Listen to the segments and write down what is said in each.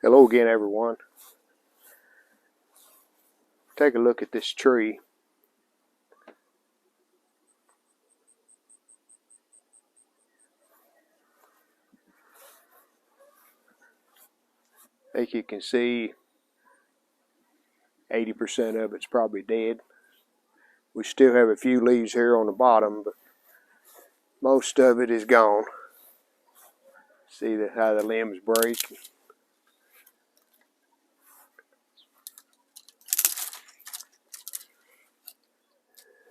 Hello again, everyone. Take a look at this tree. I think you can see 80% of it's probably dead. We still have a few leaves here on the bottom, but most of it is gone. See how the limbs break.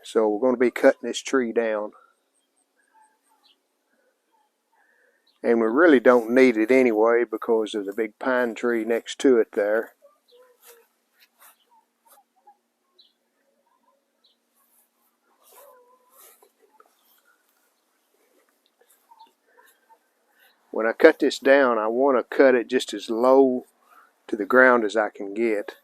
So we're going to be cutting this tree down. And we really don't need it anyway because of the big pine tree next to it there. When I cut this down, I want to cut it just as low to the ground as I can get.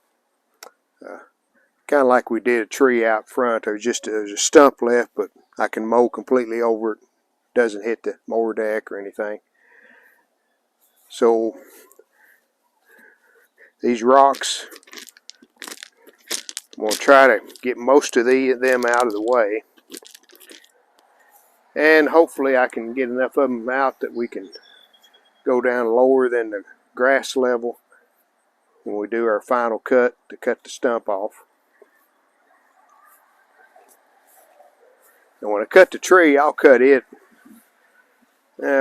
Kind of like we did a tree out front. There's a stump left, but I can mow completely over it. Doesn't hit the mower deck or anything. So these rocks, I'm going to try to get most of them out of the way. And hopefully I can get enough of them out that we can go down lower than the grass level when we do our final cut to cut the stump off. And when I cut the tree, I'll cut it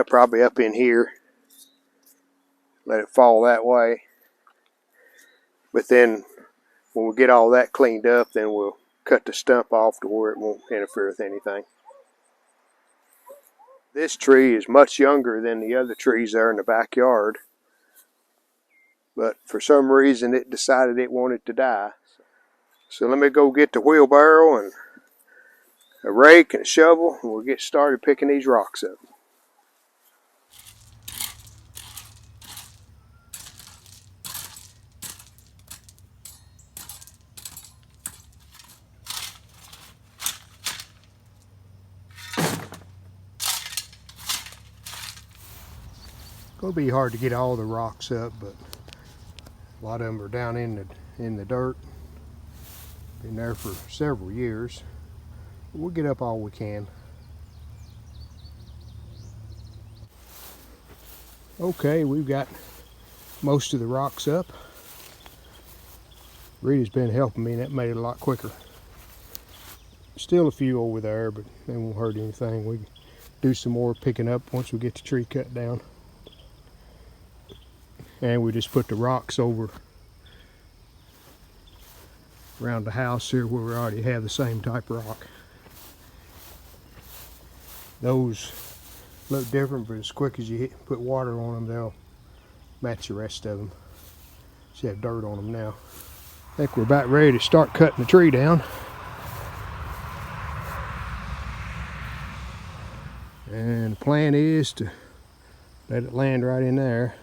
probably up in here. Let it fall that way. But then when we get all that cleaned up, then we'll cut the stump off to where it won't interfere with anything. This tree is much younger than the other trees there in the backyard. But for some reason it decided it wanted to die. So let me go get the wheelbarrow and a rake and a shovel, and we'll get started picking these rocks up. It's going to be hard to get all the rocks up, but a lot of them are down in the dirt. Been there for several years. We'll get up all we can. Okay, we've got most of the rocks up. Rita's been helping me, and that made it a lot quicker. Still a few over there, but they won't hurt anything. We can do some more picking up once we get the tree cut down. And we just put the rocks over around the house here where we already have the same type of rock. Those look different, but as quick as you put water on them, they'll match the rest of them. Just have dirt on them now. I think we're about ready to start cutting the tree down. And the plan is to let it land right in there.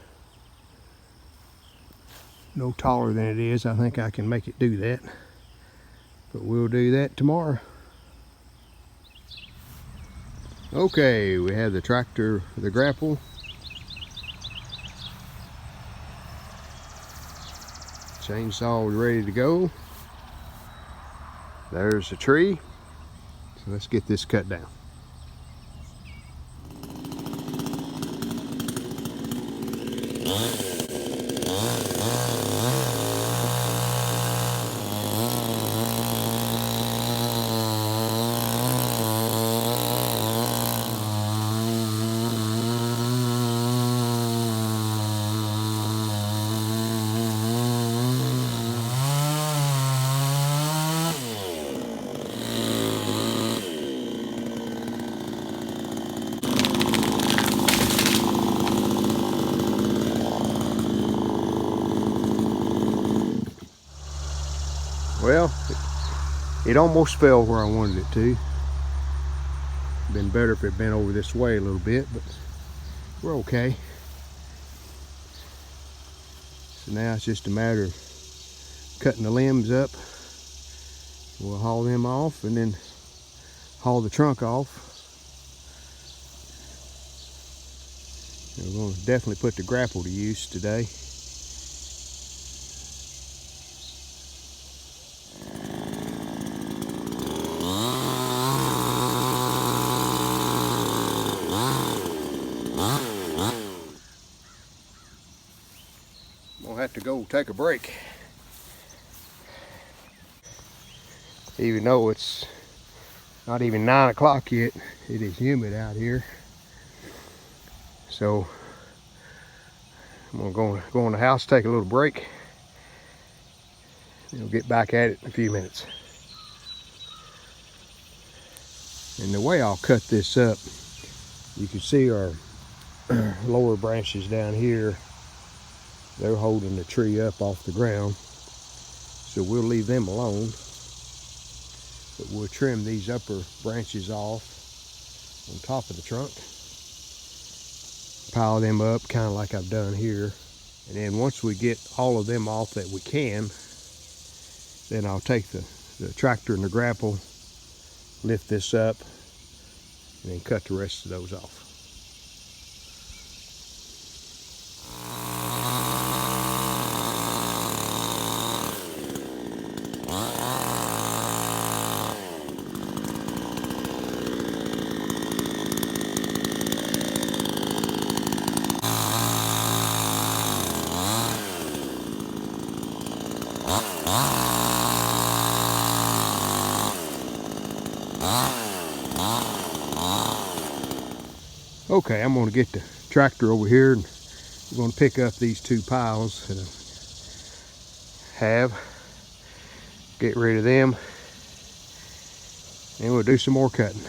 No taller than it is. I think I can make it do that. But we'll do that tomorrow. Okay, we have the tractor, the Grapple. Chainsaw is ready to go. There's the tree. So let's get this cut down. Well, it almost fell where I wanted it to. Been better if it had been over this way a little bit, but we're okay. So now it's just a matter of cutting the limbs up. We'll haul them off and then haul the trunk off. And we're going to definitely put the Grapple to use today. I'm gonna have to go take a break. Even though it's not even 9 o'clock yet, it is humid out here. So I'm gonna go in the house, take a little break. We'll get back at it in a few minutes. And the way I'll cut this up, you can see our lower branches down here. They're holding the tree up off the ground. So we'll leave them alone. But we'll trim these upper branches off on top of the trunk. Pile them up kind of like I've done here. And then once we get all of them off that we can, then I'll take the tractor and the grapple, lift this up, and then cut the rest of those off. Okay, I'm going to get the tractor over here and we're going to pick up these two piles that I have, get rid of them, and we'll do some more cutting.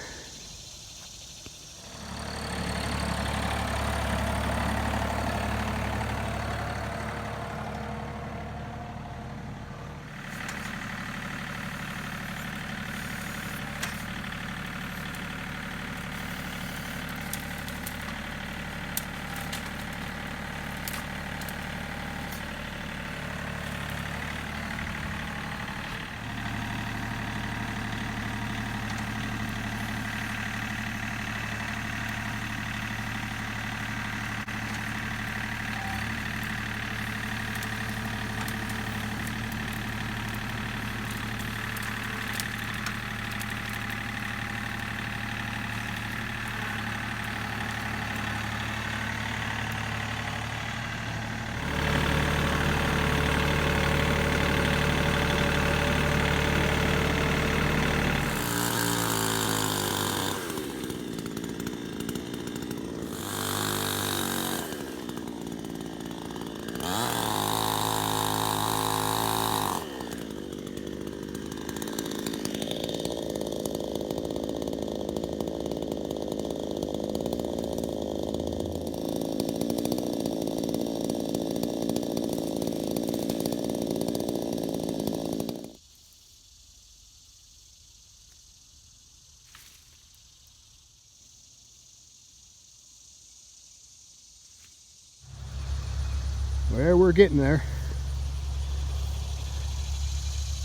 Well, we're getting there.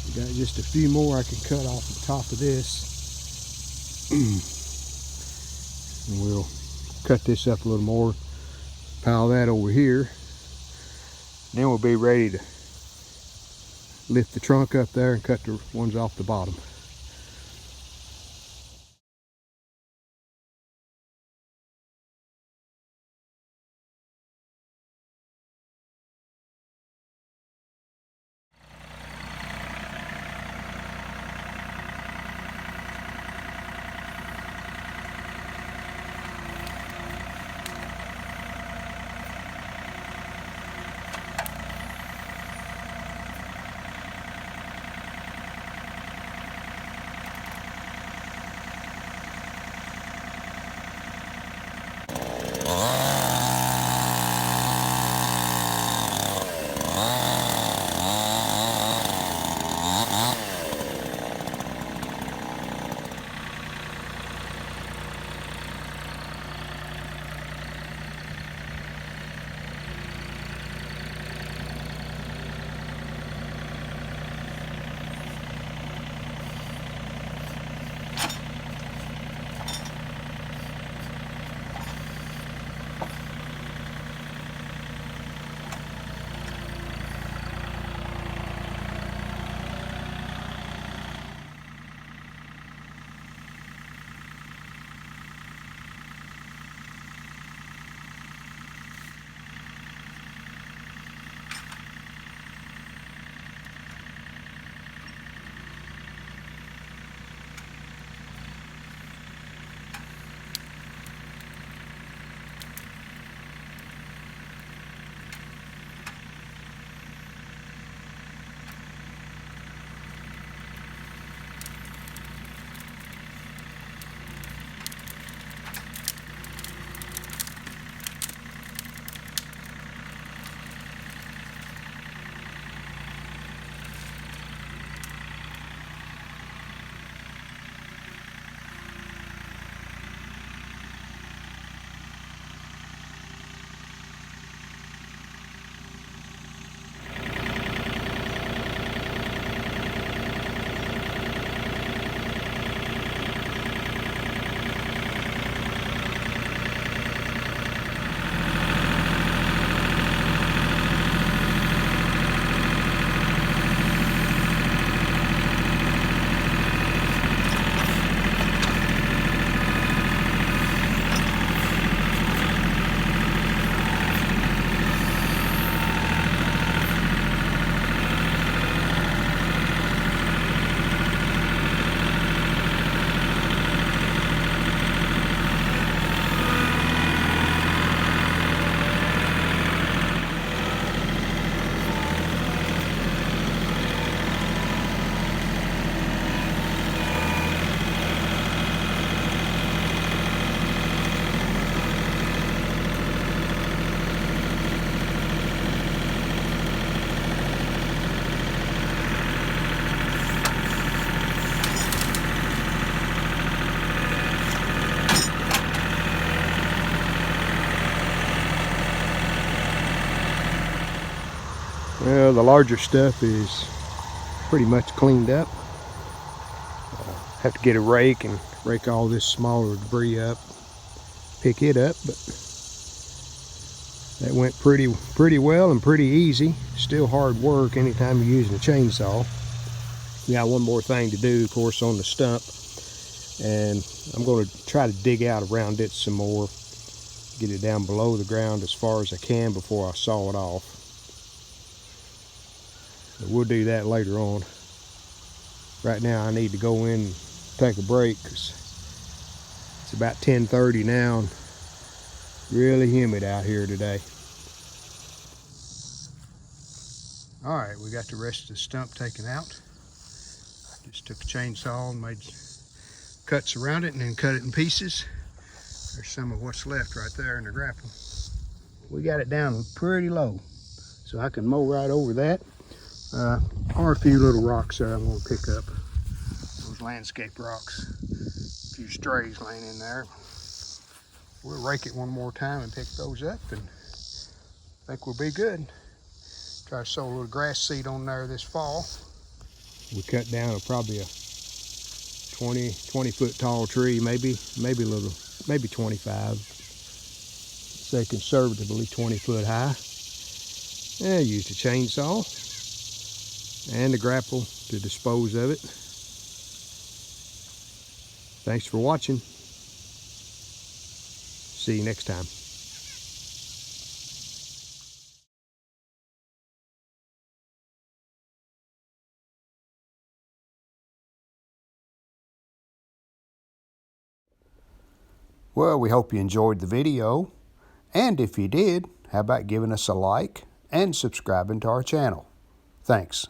We got just a few more I can cut off the top of this. And we'll cut this up a little more, pile that over here. Then we'll be ready to lift the trunk up there and cut the ones off the bottom. Well, the larger stuff is pretty much cleaned up. Have to get a rake and rake all this smaller debris up, pick it up, but that went pretty well and pretty easy. Still hard work anytime you're using a chainsaw. We got one more thing to do, of course, on the stump, and I'm going to try to dig out around it some more, get it down below the ground as far as I can before I saw it off. But we'll do that later on. Right now I need to go in and take a break because it's about 10:30 now and really humid out here today. All right, we got the rest of the stump taken out. Just took a chainsaw and made cuts around it and then cut it in pieces. There's some of what's left right there in the grapple. We got it down pretty low, so I can mow right over that. Or a few little rocks there I'm going to pick up. Those landscape rocks. A few strays laying in there. We'll rake it one more time and pick those up, and I think we'll be good. Try to sow a little grass seed on there this fall. We cut down probably a 20 foot tall tree, maybe 25. Say conservatively 20 foot high. Yeah, used a chainsaw and a grapple to dispose of it. Thanks for watching. See you next time. Well, we hope you enjoyed the video. And if you did, how about giving us a like and subscribing to our channel? Thanks.